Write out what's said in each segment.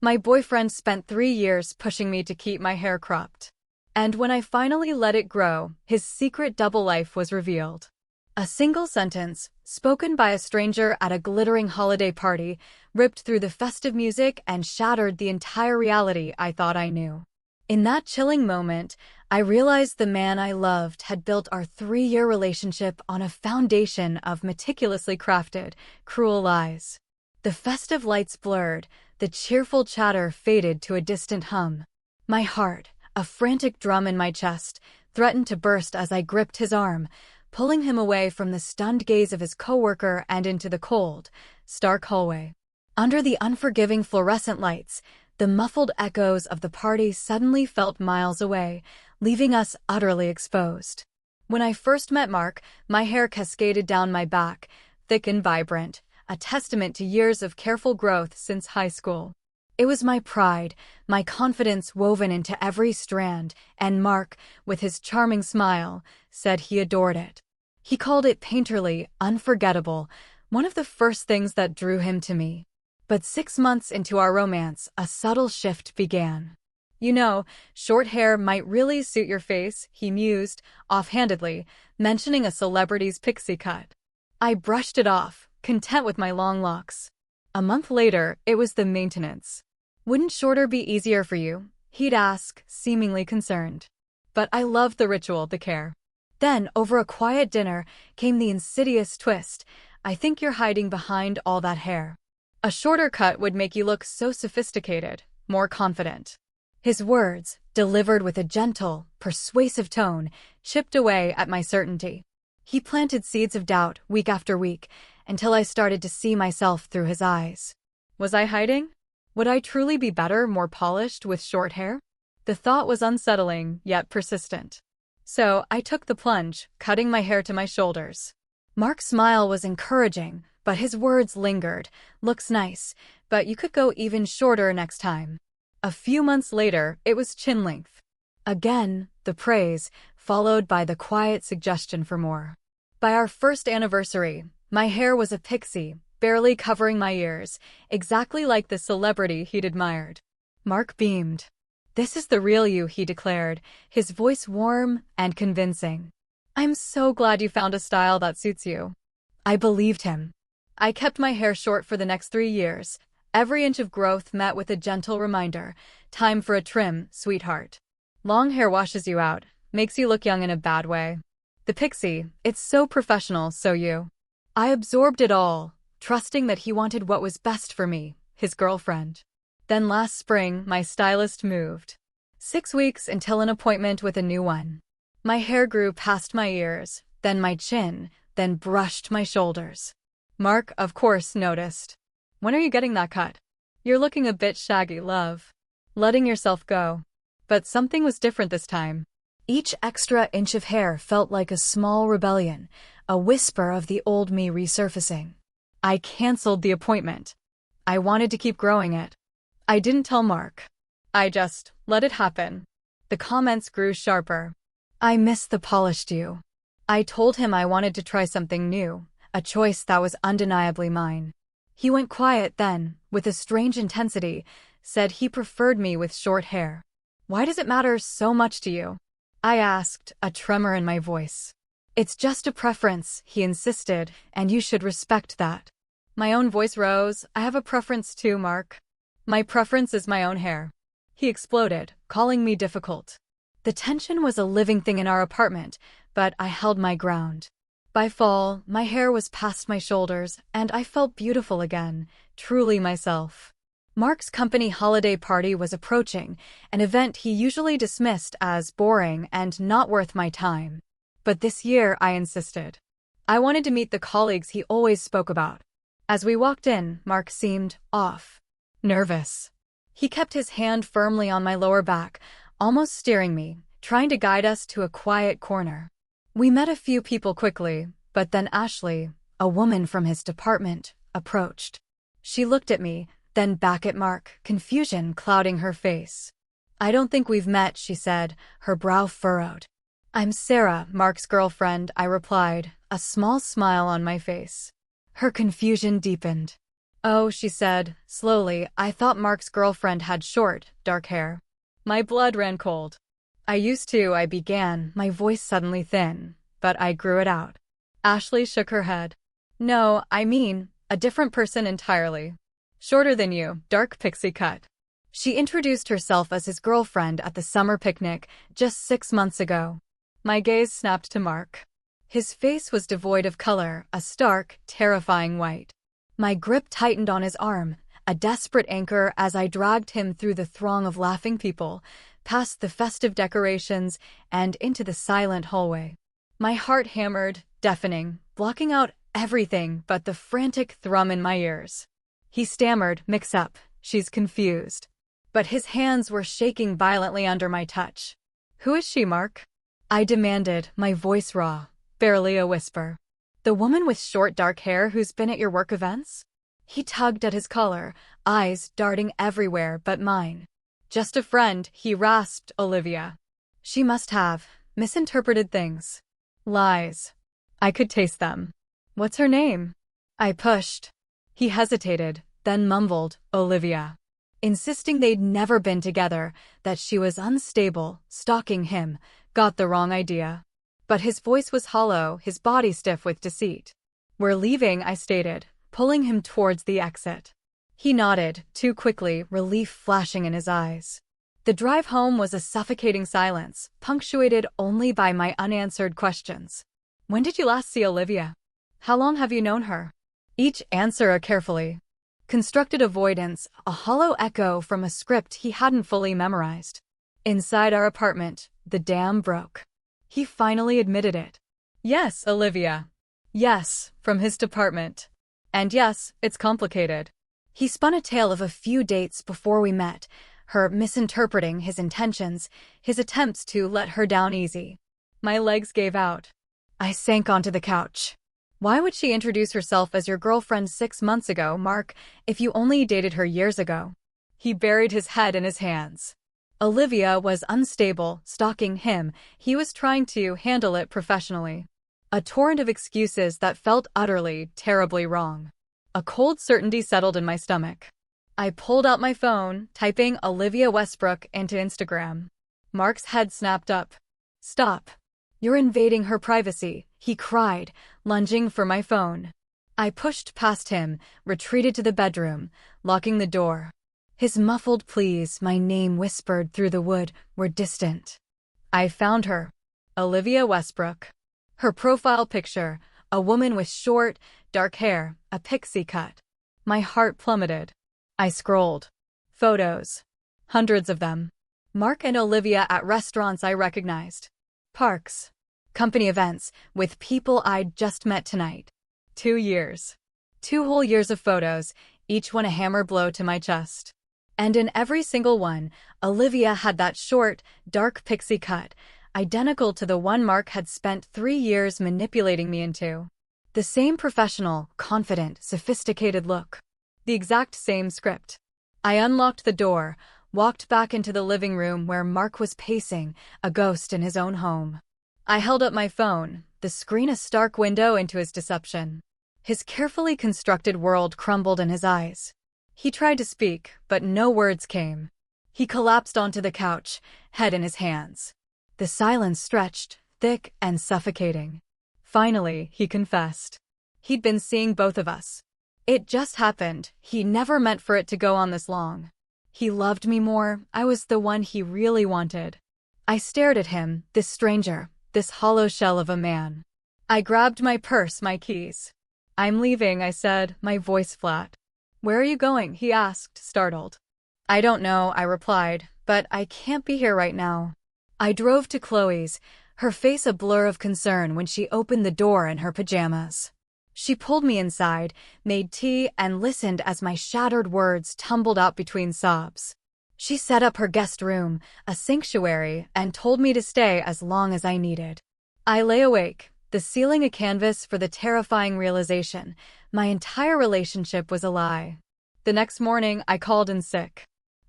My boyfriend spent 3 years pushing me to keep my hair cropped. And when I finally let it grow, his secret double life was revealed. A single sentence, spoken by a stranger at a glittering holiday party, ripped through the festive music and shattered the entire reality I thought I knew. In that chilling moment, I realized the man I loved had built our 3-year relationship on a foundation of meticulously crafted, cruel lies. The festive lights blurred, the cheerful chatter faded to a distant hum. My heart, a frantic drum in my chest, threatened to burst as I gripped his arm, pulling him away from the stunned gaze of his coworker and into the cold, stark hallway. Under the unforgiving fluorescent lights, the muffled echoes of the party suddenly felt miles away, leaving us utterly exposed. When I first met Mark, my hair cascaded down my back, thick and vibrant, a testament to years of careful growth since high school. It was my pride, my confidence woven into every strand, and Mark, with his charming smile, said he adored it. He called it painterly, unforgettable, one of the first things that drew him to me. But 6 months into our romance, a subtle shift began. "You know, short hair might really suit your face," he mused, offhandedly, mentioning a celebrity's pixie cut. I brushed it off, content with my long locks. A month later, it was the maintenance. "Wouldn't shorter be easier for you?" he'd ask, seemingly concerned. But I loved the ritual, the care. Then, over a quiet dinner, came the insidious twist. "I think you're hiding behind all that hair. A shorter cut would make you look so sophisticated, more confident." His words, delivered with a gentle, persuasive tone, chipped away at my certainty. He planted seeds of doubt week after week, until I started to see myself through his eyes. Was I hiding? Would I truly be better, more polished with short hair? The thought was unsettling, yet persistent. So I took the plunge, cutting my hair to my shoulders. Mark's smile was encouraging, but his words lingered. "Looks nice, but you could go even shorter next time." A few months later, it was chin length. Again, the praise, followed by the quiet suggestion for more. By our first anniversary, my hair was a pixie, barely covering my ears, exactly like the celebrity he'd admired. Mark beamed. "This is the real you," he declared, his voice warm and convincing. "I'm so glad you found a style that suits you." I believed him. I kept my hair short for the next 3 years, every inch of growth met with a gentle reminder, "Time for a trim, sweetheart." Long hair washes you out, makes you look young in a bad way. The pixie, it's so professional, so you. I absorbed it all, trusting that he wanted what was best for me, his girlfriend. Then last spring, my stylist moved. 6 weeks until an appointment with a new one. My hair grew past my ears, then my chin, then brushed my shoulders. Mark, of course, noticed. "When are you getting that cut? You're looking a bit shaggy, love." Letting yourself go. But something was different this time. Each extra inch of hair felt like a small rebellion, a whisper of the old me resurfacing. I canceled the appointment. I wanted to keep growing it. I didn't tell Mark. I just let it happen. The comments grew sharper. "I miss the polished you." I told him I wanted to try something new, a choice that was undeniably mine. He went quiet then, with a strange intensity, said he preferred me with short hair. "Why does it matter so much to you?" I asked, a tremor in my voice. "It's just a preference," he insisted, "and you should respect that." My own voice rose. "I have a preference too, Mark. My preference is my own hair." He exploded, calling me difficult. The tension was a living thing in our apartment, but I held my ground. By fall, my hair was past my shoulders, and I felt beautiful again, truly myself. Mark's company holiday party was approaching, an event he usually dismissed as boring and not worth my time. But this year, I insisted. I wanted to meet the colleagues he always spoke about. As we walked in, Mark seemed off. Nervous. He kept his hand firmly on my lower back, almost steering me, trying to guide us to a quiet corner. We met a few people quickly, but then Ashley, a woman from his department, approached. She looked at me, then back at Mark, confusion clouding her face. "I don't think we've met," she said, her brow furrowed. "I'm Sarah, Mark's girlfriend," I replied, a small smile on my face. Her confusion deepened. Oh, she said, slowly, I thought Mark's girlfriend had short, dark hair. My blood ran cold. I began, my voice suddenly thin, but I grew it out. Ashley shook her head. No, I mean, a different person entirely. Shorter than you, dark pixie cut. She introduced herself as his girlfriend at the summer picnic just 6 months ago. My gaze snapped to Mark. His face was devoid of color, a stark, terrifying white. My grip tightened on his arm, a desperate anchor as I dragged him through the throng of laughing people, past the festive decorations, and into the silent hallway. My heart hammered, deafening, blocking out everything but the frantic thrum in my ears. He stammered, "Mix up, she's confused." But his hands were shaking violently under my touch. "Who is she, Mark?" I demanded, my voice raw, barely a whisper. "The woman with short dark hair who's been at your work events?" He tugged at his collar, eyes darting everywhere but mine. "Just a friend," he rasped, "Olivia." She must have misinterpreted things. Lies. I could taste them. "What's her name?" I pushed. He hesitated, then mumbled, "Olivia," insisting they'd never been together, that she was unstable, stalking him, got the wrong idea. But his voice was hollow, his body stiff with deceit. "We're leaving," I stated, pulling him towards the exit. He nodded, too quickly, relief flashing in his eyes. The drive home was a suffocating silence, punctuated only by my unanswered questions. "When did you last see Olivia? How long have you known her?" Each answer a carefully constructed avoidance, a hollow echo from a script he hadn't fully memorized. Inside our apartment, the dam broke. He finally admitted it. "Yes, Olivia." "Yes," from his department. "And yes, it's complicated." He spun a tale of a few dates before we met, her misinterpreting his intentions, his attempts to let her down easy. My legs gave out. I sank onto the couch. "Why would she introduce herself as your girlfriend 6 months ago, Mark, if you only dated her years ago?" He buried his head in his hands. Olivia was unstable, stalking him. He was trying to handle it professionally. A torrent of excuses that felt utterly, terribly wrong. A cold certainty settled in my stomach. I pulled out my phone, typing Olivia Westbrook into Instagram. Mark's head snapped up. "Stop. You're invading her privacy," he cried, lunging for my phone. I pushed past him, retreated to the bedroom, locking the door. His muffled pleas, my name whispered through the wood, were distant. I found her. Olivia Westbrook. Her profile picture, a woman with short, dark hair, a pixie cut. My heart plummeted. I scrolled. Photos. Hundreds of them. Mark and Olivia at restaurants I recognized. Parks. Company events, with people I'd just met tonight. 2 years. 2 whole years of photos, each one a hammer blow to my chest. And in every single one, Olivia had that short, dark pixie cut, identical to the one Mark had spent 3 years manipulating me into. The same professional, confident, sophisticated look. The exact same script. I unlocked the door, walked back into the living room where Mark was pacing, a ghost in his own home. I held up my phone, the screen a stark window into his deception. His carefully constructed world crumbled in his eyes. He tried to speak, but no words came. He collapsed onto the couch, head in his hands. The silence stretched, thick and suffocating. Finally, he confessed. He'd been seeing both of us. It just happened. He never meant for it to go on this long. He loved me more. I was the one he really wanted. I stared at him, this stranger, this hollow shell of a man. I grabbed my purse, my keys. "I'm leaving," I said, my voice flat. "Where are you going?" he asked, startled. "I don't know," I replied, "but I can't be here right now." I drove to Chloe's, her face a blur of concern when she opened the door in her pajamas. She pulled me inside, made tea, and listened as my shattered words tumbled out between sobs. She set up her guest room, a sanctuary, and told me to stay as long as I needed. I lay awake, the ceiling a canvas for the terrifying realization my entire relationship was a lie. The next morning, I called in sick.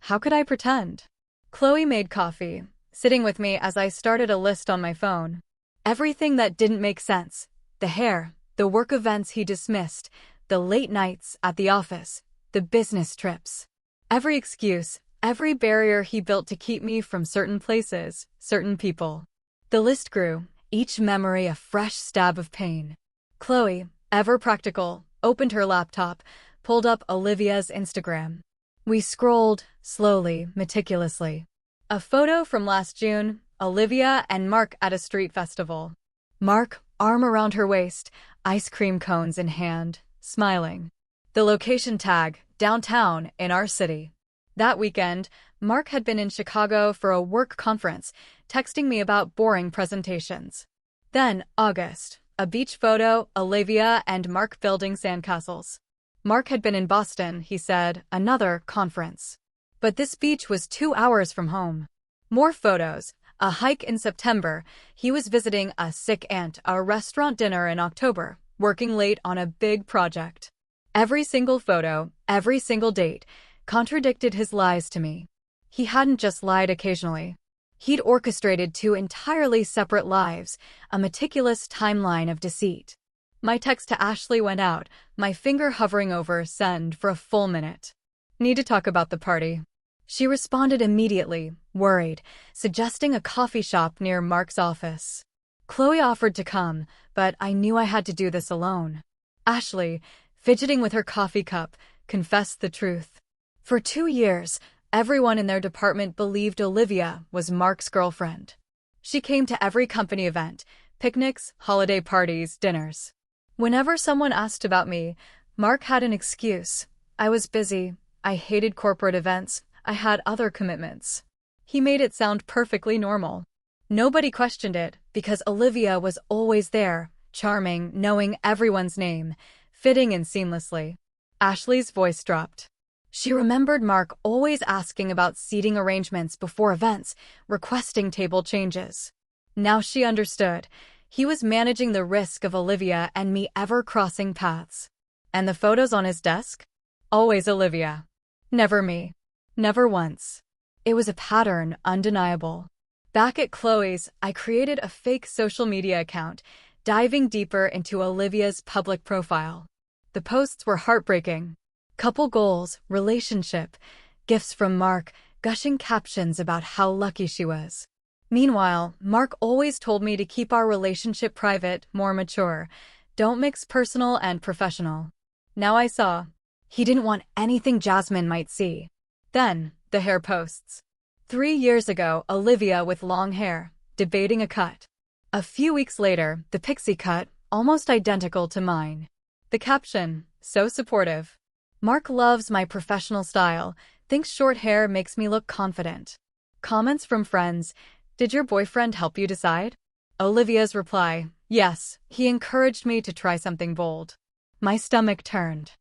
How could I pretend? Chloe made coffee, sitting with me as I started a list on my phone. Everything that didn't make sense. The hair, the work events he dismissed, the late nights at the office, the business trips. Every excuse, every barrier he built to keep me from certain places, certain people. The list grew, each memory a fresh stab of pain. Chloe, ever practical, opened her laptop, pulled up Olivia's Instagram. We scrolled, slowly, meticulously. A photo from last June, Olivia and Mark at a street festival. Mark, arm around her waist, ice cream cones in hand, smiling. The location tag, downtown, in our city. That weekend, Mark had been in Chicago for a work conference, texting me about boring presentations. Then, August, a beach photo, Olivia and Mark building sandcastles. Mark had been in Boston, he said, another conference. But this beach was 2 hours from home. More photos, a hike in September, he was visiting a sick aunt, a restaurant dinner in October, working late on a big project. Every single photo, every single date, contradicted his lies to me. He hadn't just lied occasionally. He'd orchestrated 2 entirely separate lives, a meticulous timeline of deceit. My text to Ashley went out, my finger hovering over send for a full minute. Need to talk about the party. She responded immediately, worried, suggesting a coffee shop near Mark's office. Chloe offered to come, but I knew I had to do this alone. Ashley, fidgeting with her coffee cup, confessed the truth. For 2 years, everyone in their department believed Olivia was Mark's girlfriend. She came to every company event, picnics, holiday parties, dinners. Whenever someone asked about me, Mark had an excuse. I was busy. I hated corporate events. I had other commitments. He made it sound perfectly normal. Nobody questioned it because Olivia was always there, charming, knowing everyone's name, fitting in seamlessly. Ashley's voice dropped. She remembered Mark always asking about seating arrangements before events, requesting table changes. Now she understood. He was managing the risk of Olivia and me ever crossing paths. And the photos on his desk? Always Olivia. Never me. Never once. It was a pattern, undeniable. Back at Chloe's, I created a fake social media account, diving deeper into Olivia's public profile. The posts were heartbreaking. Couple goals, relationship, gifts from Mark, gushing captions about how lucky she was. Meanwhile, Mark always told me to keep our relationship private, more mature. Don't mix personal and professional. Now I saw. He didn't want anything Jasmine might see. Then, the hair posts. 3 years ago, Olivia with long hair, debating a cut. A few weeks later, the pixie cut, almost identical to mine. The caption, so supportive. Mark loves my professional style, thinks short hair makes me look confident. Comments from friends, did your boyfriend help you decide? Olivia's reply, yes, he encouraged me to try something bold. My stomach turned.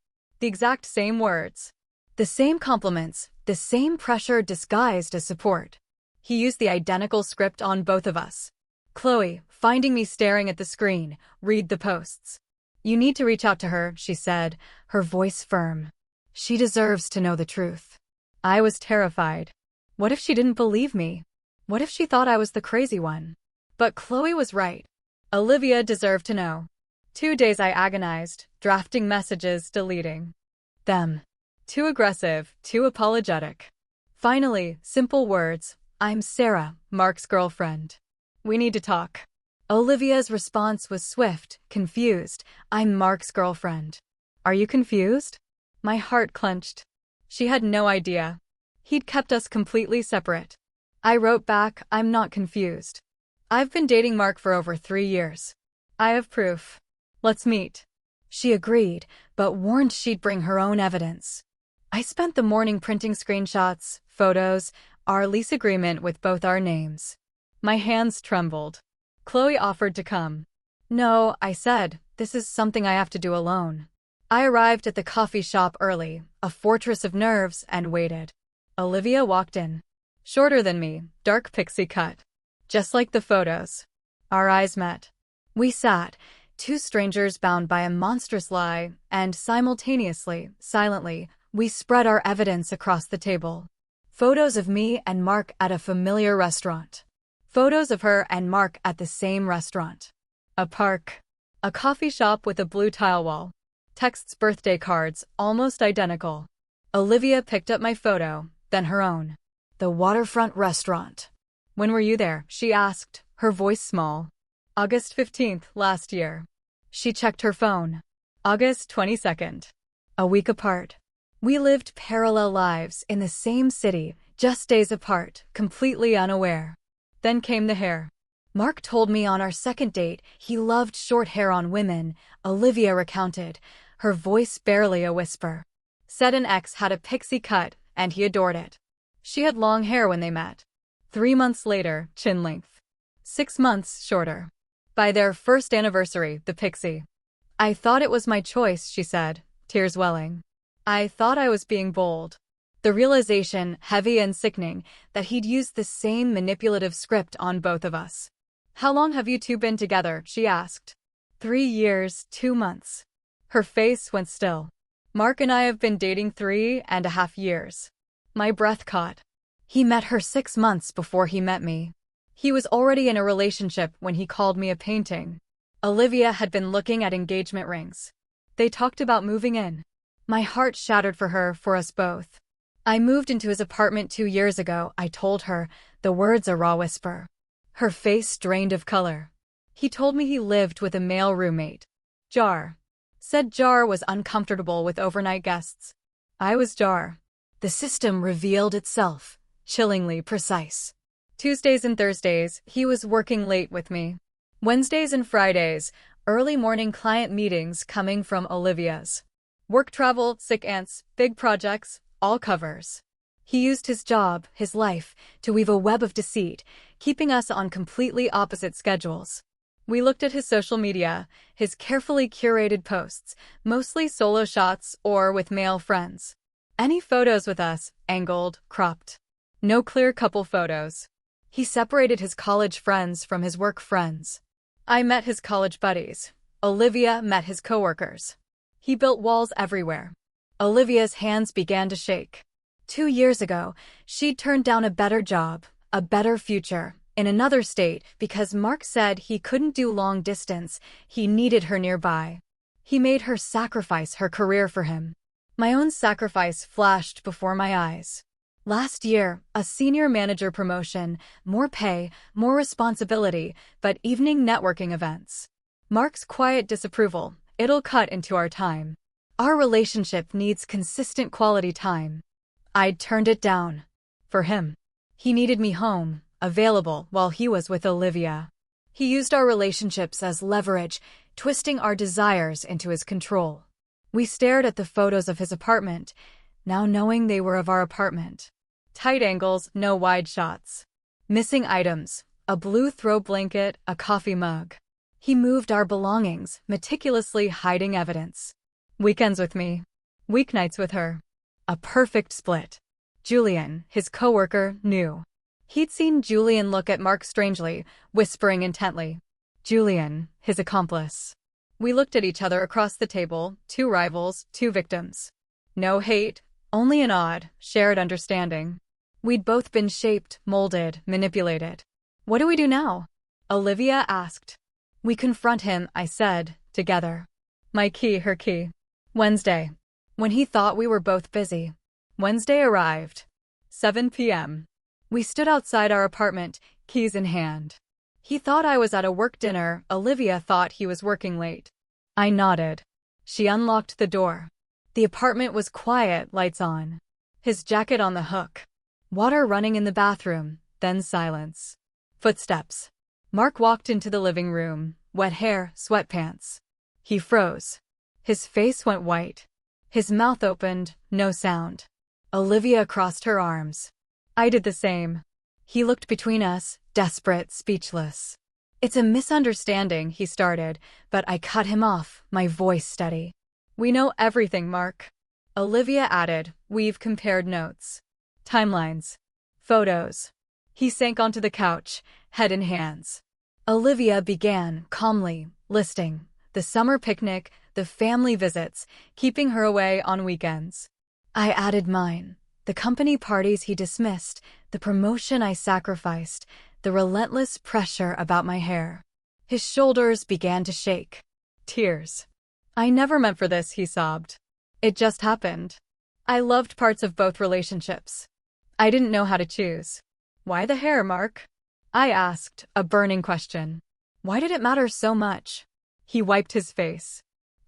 The exact same words. The same compliments, the same pressure disguised as support. He used the identical script on both of us. Chloe, finding me staring at the screen, read the posts. You need to reach out to her, she said, her voice firm. She deserves to know the truth. I was terrified. What if she didn't believe me? What if she thought I was the crazy one? But Chloe was right. Olivia deserved to know. 2 days I agonized, drafting messages, deleting them. Too aggressive, too apologetic. Finally, simple words. I'm Sarah, Mark's girlfriend. We need to talk. Olivia's response was swift, confused. I'm Mark's girlfriend. Are you confused? My heart clenched. She had no idea. He'd kept us completely separate. I wrote back, I'm not confused. I've been dating Mark for over 3 years. I have proof. Let's meet. She agreed, but warned she'd bring her own evidence. I spent the morning printing screenshots, photos, our lease agreement with both our names. My hands trembled. Chloe offered to come. No, I said, this is something I have to do alone. I arrived at the coffee shop early, a fortress of nerves, and waited. Olivia walked in. Shorter than me, dark pixie cut. Just like the photos. Our eyes met. We sat, 2 strangers bound by a monstrous lie, and simultaneously, silently, we spread our evidence across the table. Photos of me and Mark at a familiar restaurant. Photos of her and Mark at the same restaurant. A park. A coffee shop with a blue tile wall. Texts, birthday cards, almost identical. Olivia picked up my photo, then her own. The waterfront restaurant. When were you there? She asked, her voice small. August 15th, last year. She checked her phone. August 22nd. A week apart. We lived parallel lives in the same city, just days apart, completely unaware. Then came the hair. Mark told me on our second date he loved short hair on women, Olivia recounted, her voice barely a whisper. Said an ex had a pixie cut, and he adored it. She had long hair when they met. 3 months later, chin length. 6 months shorter. By their first anniversary, the pixie. I thought it was my choice, she said, tears welling. I thought I was being bold. The realization, heavy and sickening, that he'd used the same manipulative script on both of us. How long have you two been together? She asked. 3 years, 2 months. Her face went still. Mark and I have been dating 3.5 years. My breath caught. He met her 6 months before he met me. He was already in a relationship when he called me a painting. Olivia had been looking at engagement rings. They talked about moving in. My heart shattered for her, for us both. I moved into his apartment 2 years ago, I told her, the words a raw whisper. Her face drained of color. He told me he lived with a male roommate. Jar. Said Jar was uncomfortable with overnight guests. I was Jar. The system revealed itself, chillingly precise. Tuesdays and Thursdays, he was working late with me. Wednesdays and Fridays, early morning client meetings coming from Olivia's. Work travel, sick aunts, big projects, all covers. He used his job, his life, to weave a web of deceit, keeping us on completely opposite schedules. We looked at his social media, his carefully curated posts, mostly solo shots or with male friends. Any photos with us, angled, cropped. No clear couple photos. He separated his college friends from his work friends. I met his college buddies. Olivia met his coworkers. He built walls everywhere. Olivia's hands began to shake. 2 years ago, she'd turned down a better job, a better future, in another state because Mark said he couldn't do long distance, he needed her nearby. He made her sacrifice her career for him. My own sacrifice flashed before my eyes. Last year, a senior manager promotion, more pay, more responsibility, but evening networking events. Mark's quiet disapproval, it'll cut into our time. Our relationship needs consistent quality time. I'd turned it down. For him. He needed me home, available while he was with Olivia. He used our relationships as leverage, twisting our desires into his control. We stared at the photos of his apartment, now knowing they were of our apartment. Tight angles, no wide shots. Missing items, a blue throw blanket, a coffee mug. He moved our belongings, meticulously hiding evidence. Weekends with me. Weeknights with her. A perfect split. Julian, his coworker, knew. He'd seen Julian look at Mark strangely, whispering intently. Julian, his accomplice. We looked at each other across the table, 2 rivals, 2 victims. No hate, only an odd, shared understanding. We'd both been shaped, molded, manipulated. What do we do now? Olivia asked. We confront him, I said, together. My key, her key. Wednesday. When he thought we were both busy. Wednesday arrived. 7 p.m. We stood outside our apartment, keys in hand. He thought I was at a work dinner, Olivia thought he was working late. I nodded. She unlocked the door. The apartment was quiet, lights on. His jacket on the hook. Water running in the bathroom, then silence. Footsteps. Mark walked into the living room, wet hair, sweatpants. He froze. His face went white. His mouth opened, no sound. Olivia crossed her arms. I did the same. He looked between us, desperate, speechless. It's a misunderstanding, he started, but I cut him off, my voice steady. We know everything, Mark. Olivia added, we've compared notes. Timelines. Photos. He sank onto the couch, head in hands. Olivia began, calmly, listing. The summer picnic, the family visits, keeping her away on weekends. I added mine. The company parties he dismissed, the promotion I sacrificed, the relentless pressure about my hair. His shoulders began to shake. Tears. I never meant for this, he sobbed. It just happened. I loved parts of both relationships. I didn't know how to choose. Why the hair, Mark? I asked, a burning question. Why did it matter so much? He wiped his face.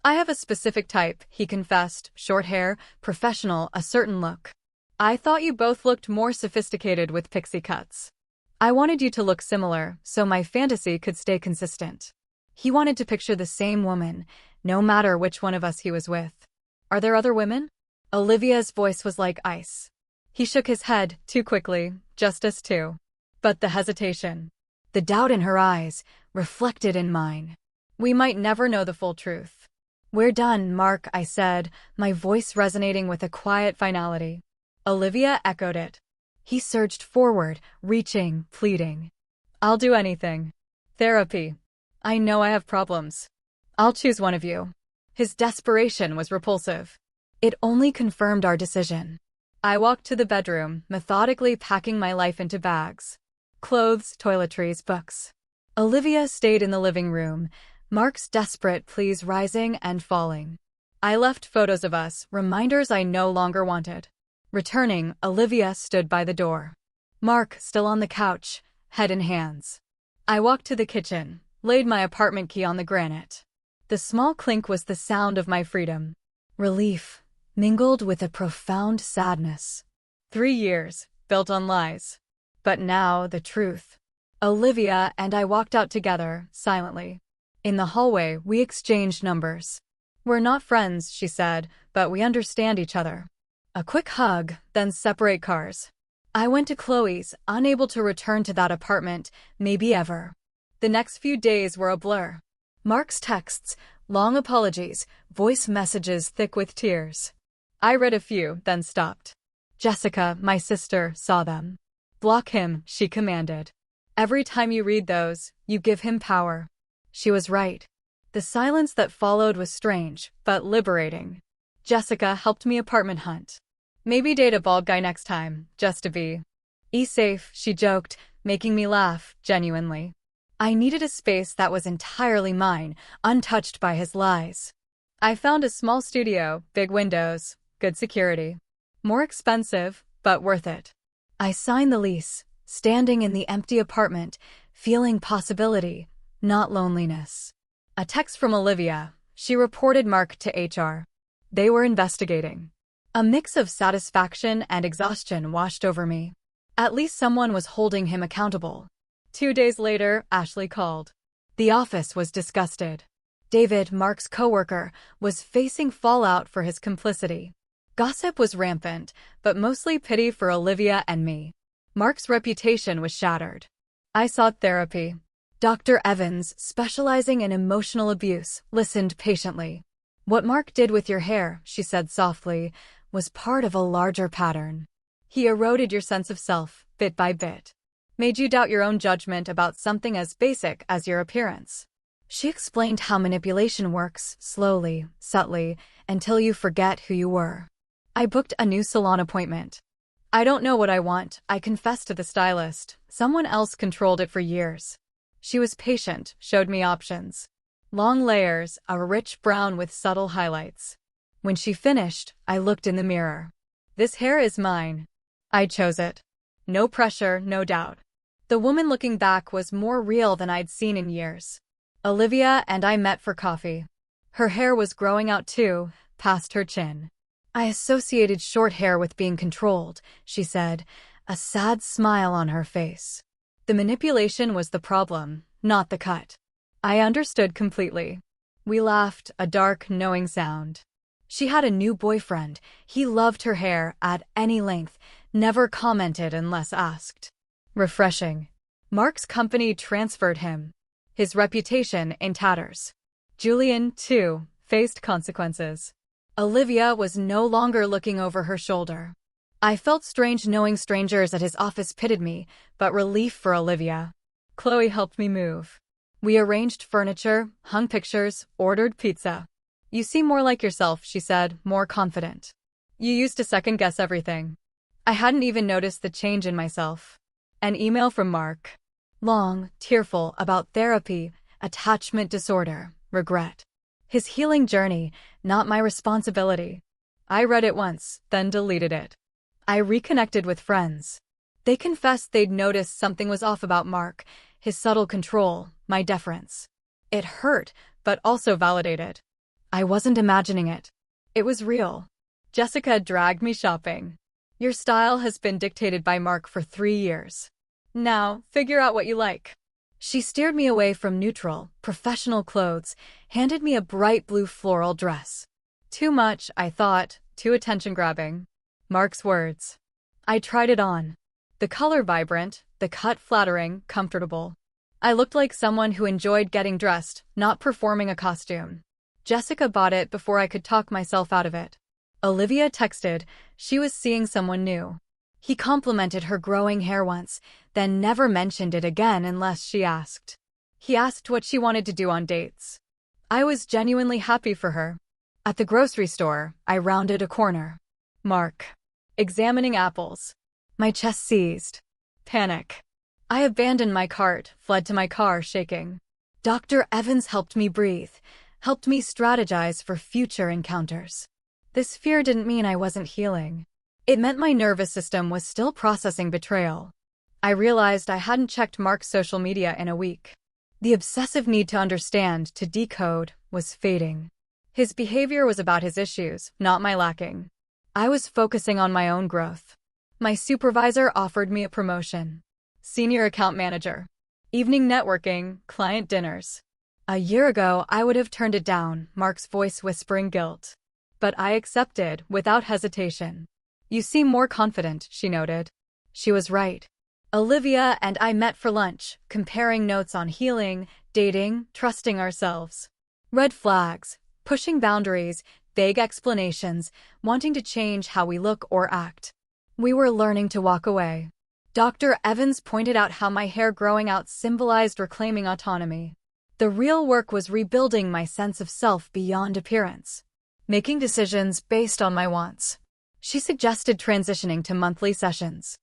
I have a specific type, he confessed, short hair, professional, a certain look. I thought you both looked more sophisticated with pixie cuts. I wanted you to look similar, so my fantasy could stay consistent. He wanted to picture the same woman, no matter which one of us he was with. Are there other women? Olivia's voice was like ice. He shook his head, too quickly, just us two. But the hesitation, the doubt in her eyes, reflected in mine. We might never know the full truth. We're done, Mark, I said, my voice resonating with a quiet finality. Olivia echoed it. He surged forward, reaching, pleading. I'll do anything. Therapy. I know I have problems. I'll choose one of you. His desperation was repulsive. It only confirmed our decision. I walked to the bedroom, methodically packing my life into bags. Clothes, toiletries, books. Olivia stayed in the living room, Mark's desperate pleas rising and falling. I left photos of us, reminders I no longer wanted. Returning, Olivia stood by the door. Mark, still on the couch, head in hands. I walked to the kitchen, laid my apartment key on the granite. The small clink was the sound of my freedom. Relief, mingled with a profound sadness. 3 years, built on lies. But now, the truth. Olivia and I walked out together, silently. In the hallway, we exchanged numbers. We're not friends, she said, but we understand each other. A quick hug, then separate cars. I went to Chloe's, unable to return to that apartment, maybe ever. The next few days were a blur. Mark's texts, long apologies, voice messages thick with tears. I read a few, then stopped. Jessica, my sister, saw them. Block him, she commanded. Every time you read those, you give him power. She was right. The silence that followed was strange, but liberating. Jessica helped me apartment hunt. Maybe date a bald guy next time, just to be safe, she joked, making me laugh, genuinely. I needed a space that was entirely mine, untouched by his lies. I found a small studio, big windows, good security. More expensive, but worth it. I signed the lease, standing in the empty apartment, feeling possibility, not loneliness. A text from Olivia. She reported Mark to HR. They were investigating. A mix of satisfaction and exhaustion washed over me. At least someone was holding him accountable. 2 days later, Ashley called. The office was disgusted. David, Mark's coworker, was facing fallout for his complicity. Gossip was rampant, but mostly pity for Olivia and me. Mark's reputation was shattered. I sought therapy. Dr. Evans, specializing in emotional abuse, listened patiently. What Mark did with your hair, she said softly, was part of a larger pattern. He eroded your sense of self, bit by bit. Made you doubt your own judgment about something as basic as your appearance. She explained how manipulation works, slowly, subtly, until you forget who you were. I booked a new salon appointment. I don't know what I want, I confessed to the stylist. Someone else controlled it for years. She was patient, showed me options. Long layers, a rich brown with subtle highlights. When she finished, I looked in the mirror. This hair is mine. I chose it. No pressure, no doubt. The woman looking back was more real than I'd seen in years. Olivia and I met for coffee. Her hair was growing out too, past her chin. I associated short hair with being controlled, she said, a sad smile on her face. The manipulation was the problem, not the cut. I understood completely. We laughed, a dark, knowing sound. She had a new boyfriend. He loved her hair at any length, never commented unless asked. Refreshing. Mark's company transferred him. His reputation in tatters. Julian, too, faced consequences. Olivia was no longer looking over her shoulder. I felt strange knowing strangers at his office pitted me, but relief for Olivia. Chloe helped me move. We arranged furniture, hung pictures, ordered pizza. You seem more like yourself, she said, more confident. You used to second-guess everything. I hadn't even noticed the change in myself. An email from Mark. Long, tearful, about therapy, attachment disorder, regret. His healing journey, not my responsibility. I read it once, then deleted it. I reconnected with friends. They confessed they'd noticed something was off about Mark, his subtle control, my deference. It hurt, but also validated. I wasn't imagining it. It was real. Jessica dragged me shopping. Your style has been dictated by Mark for 3 years. Now, figure out what you like. She steered me away from neutral, professional clothes, handed me a bright blue floral dress. Too much, I thought, too attention-grabbing. Mark's words. I tried it on. The color vibrant, the cut flattering, comfortable. I looked like someone who enjoyed getting dressed, not performing a costume. Jessica bought it before I could talk myself out of it. Olivia texted, she was seeing someone new. He complimented her growing hair once, then never mentioned it again unless she asked. He asked what she wanted to do on dates. I was genuinely happy for her. At the grocery store, I rounded a corner. Mark. Examining apples. My chest seized. Panic. I abandoned my cart, fled to my car, shaking. Dr. Evans helped me breathe, helped me strategize for future encounters. This fear didn't mean I wasn't healing. It meant my nervous system was still processing betrayal. I realized I hadn't checked Mark's social media in a week. The obsessive need to understand, to decode, was fading. His behavior was about his issues, not my lacking. I was focusing on my own growth. My supervisor offered me a promotion. Senior account manager. Evening networking, client dinners. A year ago, I would have turned it down, Mark's voice whispering guilt. But I accepted, without hesitation. You seem more confident, she noted. She was right. Olivia and I met for lunch, comparing notes on healing, dating, trusting ourselves. Red flags, pushing boundaries, vague explanations, wanting to change how we look or act. We were learning to walk away. Dr. Evans pointed out how my hair growing out symbolized reclaiming autonomy. The real work was rebuilding my sense of self beyond appearance, making decisions based on my wants. She suggested transitioning to monthly sessions.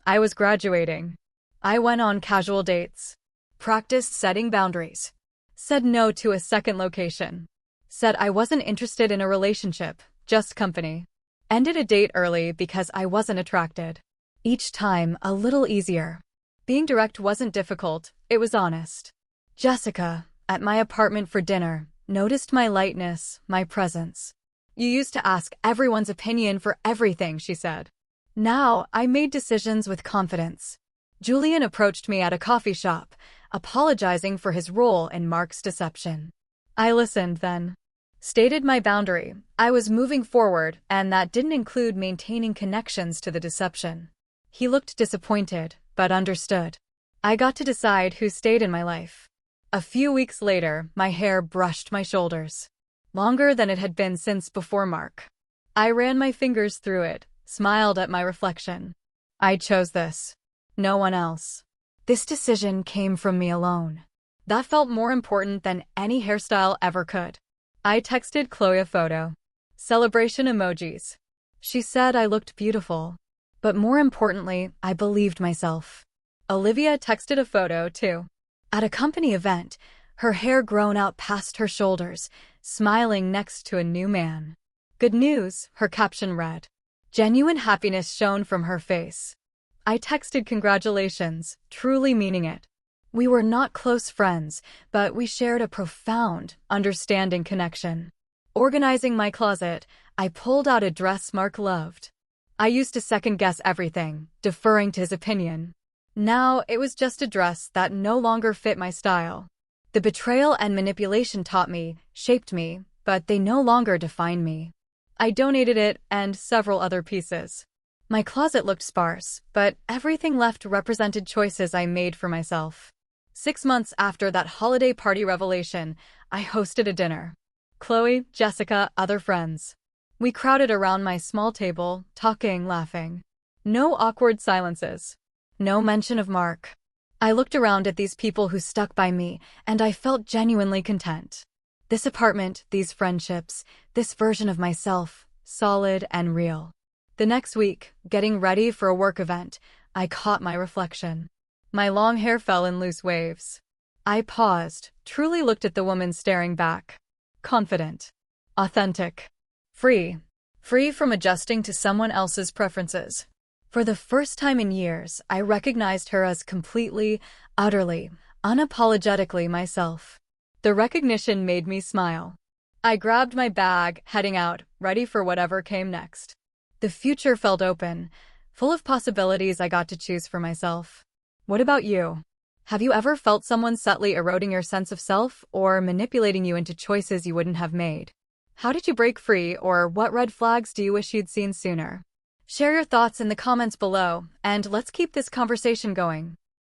I was graduating. I went on casual dates, practiced setting boundaries, said no to a second location, said I wasn't interested in a relationship, just company, ended a date early because I wasn't attracted. Each time, a little easier. Being direct wasn't difficult, it was honest. Jessica, at my apartment for dinner, noticed my lightness, my presence. You used to ask everyone's opinion for everything, she said. Now, I made decisions with confidence. Julian approached me at a coffee shop, apologizing for his role in Mark's deception. I listened then. Stated my boundary. I was moving forward, and that didn't include maintaining connections to the deception. He looked disappointed, but understood. I got to decide who stayed in my life. A few weeks later, my hair brushed my shoulders. Longer than it had been since before Mark. I ran my fingers through it, smiled at my reflection. I chose this. No one else. This decision came from me alone. That felt more important than any hairstyle ever could. I texted Chloe a photo. Celebration emojis. She said I looked beautiful. But more importantly, I believed myself. Olivia texted a photo, too. At a company event, her hair grown out past her shoulders, smiling next to a new man. Good news, her caption read. Genuine happiness shone from her face. I texted congratulations, truly meaning it. We were not close friends, but we shared a profound, understanding connection. Organizing my closet, I pulled out a dress Mark loved. I used to second-guess everything, deferring to his opinion. Now, it was just a dress that no longer fit my style. The betrayal and manipulation taught me, shaped me, but they no longer define me. I donated it and several other pieces. My closet looked sparse, but everything left represented choices I made for myself. 6 months after that holiday party revelation, I hosted a dinner. Chloe, Jessica, other friends. We crowded around my small table, talking, laughing. No awkward silences. No mention of Mark. I looked around at these people who stuck by me, and I felt genuinely content. This apartment, these friendships, this version of myself, solid and real. The next week, getting ready for a work event, I caught my reflection. My long hair fell in loose waves. I paused, truly looked at the woman staring back. Confident. Authentic. Free. free from adjusting to someone else's preferences. For the first time in years, I recognized her as completely, utterly, unapologetically myself. The recognition made me smile. I grabbed my bag, heading out, ready for whatever came next. The future felt open, full of possibilities I got to choose for myself. What about you? Have you ever felt someone subtly eroding your sense of self or manipulating you into choices you wouldn't have made? How did you break free, or what red flags do you wish you'd seen sooner? Share your thoughts in the comments below, and let's keep this conversation going.